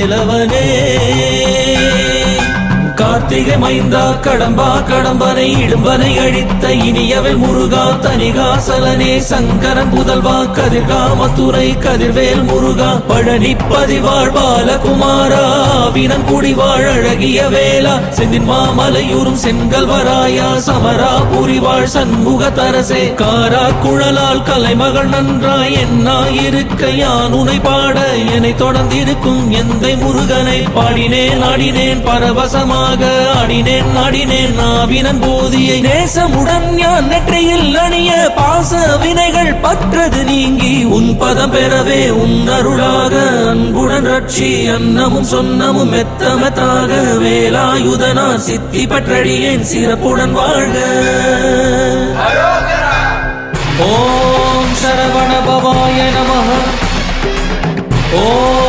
வேலவனே. கார்த்திகை மைந்தா கடம்பா கடம்பனை இடும்பனை அழித்த இனியவள் முருகா தனிகாசலனே. சங்கரன் புதல்வா கதிர்காமத்துறை கதிர்வேல் முருகா பழனி பதிவாழ் பாலகுமாரா வினன் குடிவாழ் அழகிய வேலா. செந்தின் மாமலையூரும் செங்கல்வராயா சமரா புரிவாழ் சண்முக தரசே. காரா குழலால் கலைமகள் நன்றாய் என்னாயிருக்க யான் உனை பாட என்னை தொடர்ந்திருக்கும் எந்தை முருகனை பாடினேன் ஆடினேன் பரவசமா ஆடினேன் நாடினேன் நாவினன் போதியை. நேசமுடன் ஞான் நெற்றியில் அணிய பாச வினைகள் பற்றது நீங்கி உன் பதம் பெறவே உன் அருளாக அன்புடன் ரட்சி அன்னமும் சொன்னமும் மெத்தமத்தாக வேலாயுதனார் சித்தி பற்றடியேன் சிறப்புடன் வாழ்க. ஓம் சரவண பவாய நமஹ. ஓம்